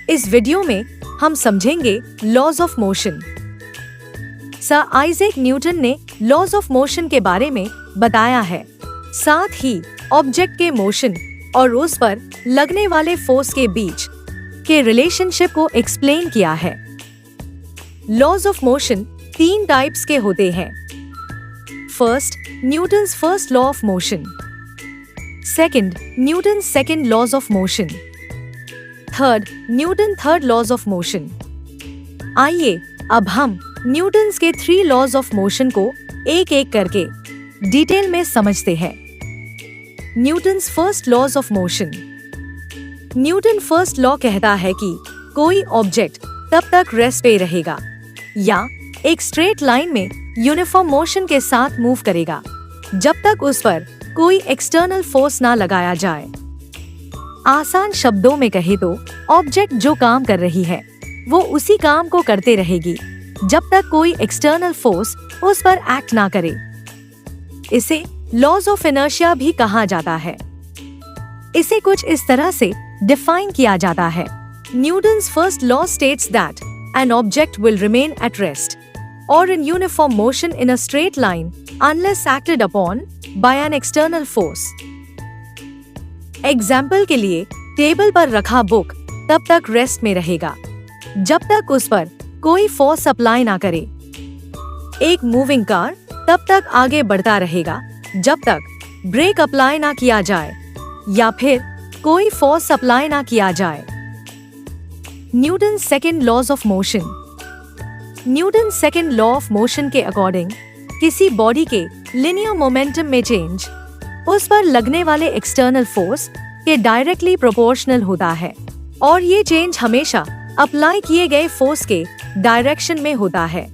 इस वीडियो में हम समझेंगे laws of motion. Sir Isaac Newton ने लॉज ऑफ मोशन के बारे में बताया है, साथ ही ऑब्जेक्ट के मोशन और उस पर लगने वाले फोर्स के बीच के रिलेशनशिप को एक्सप्लेन किया है। लॉज ऑफ मोशन 3 टाइप्स के होते हैं। First, Newton's first law of motion. Second, Newton second laws of motion. Third, Newton third laws of motion. आइए अब हम न्यूटन्स के 3 लॉज ऑफ मोशन को एक एक करके डिटेल में समझते हैं। Newton's first laws of motion. Newton first law कहता है कि कोई ऑब्जेक्ट तब तक रेस्ट पे रहेगा या एक स्ट्रेट लाइन में यूनिफॉर्म मोशन के साथ मूव करेगा जब तक उस पर कोई एक्सटर्नल फोर्स ना लगाया जाए। आसान शब्दों में कहे तो ऑब्जेक्ट जो काम कर रही है वो उसी काम को करते रहेगी जब तक कोई एक्सटर्नल फोर्स उस पर एक्ट ना करे। इसे लॉज ऑफ इनर्शिया भी कहा जाता है। इसे कुछ इस तरह से डिफाइन किया जाता है। Newton's first law states that an object will remain at rest or in uniform motion in a straight line unless acted upon by an external force. Example के लिए टेबल पर रखा बुक तब तक रेस्ट में रहेगा जब तक उस पर कोई फोर्स अप्लाई ना करे। एक मूविंग कार तब तक आगे बढ़ता रहेगा जब तक ब्रेक अप्लाई ना किया जाए या फिर कोई फोर्स अप्लाई ना किया जाए। Newton second laws of motion. Newton second law of motion के अकॉर्डिंग किसी बॉडी के लिनियर मोमेंटम में चेंज उस पर लगने वाले एक्सटर्नल फोर्स के डायरेक्टली प्रोपोर्शनल होता है और ये चेंज हमेशा अप्लाई किए गए फोर्स के डायरेक्शन में होता है।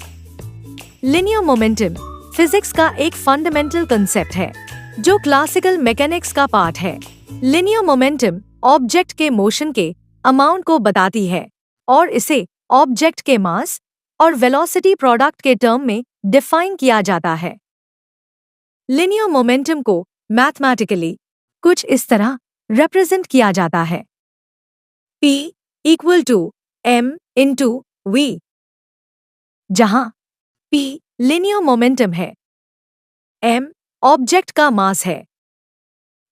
लिनियर मोमेंटम फिजिक्स का एक फंडामेंटल कंसेप्ट है जो क्लासिकल मैकेनिक्स का पार्ट है। लिनियर मोमेंटम ऑब्जेक्ट के मोशन के अमाउंट को बताती है और इसे ऑब्जेक्ट के मास और वेलोसिटी प्रोडक्ट के टर्म में डिफाइन किया जाता है। लिनियर मोमेंटम को मैथमेटिकली कुछ इस तरह रिप्रेजेंट किया जाता है। P equal to m into v, जहां P लिनियर मोमेंटम है, m ऑब्जेक्ट का मास है,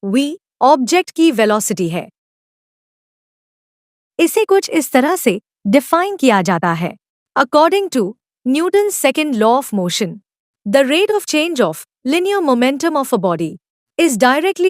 v ऑब्जेक्ट की वेलोसिटी है। इसे कुछ इस तरह से डिफाइन किया जाता है। According to Newton second law of motion, the rate of change of linear momentum of a body is directly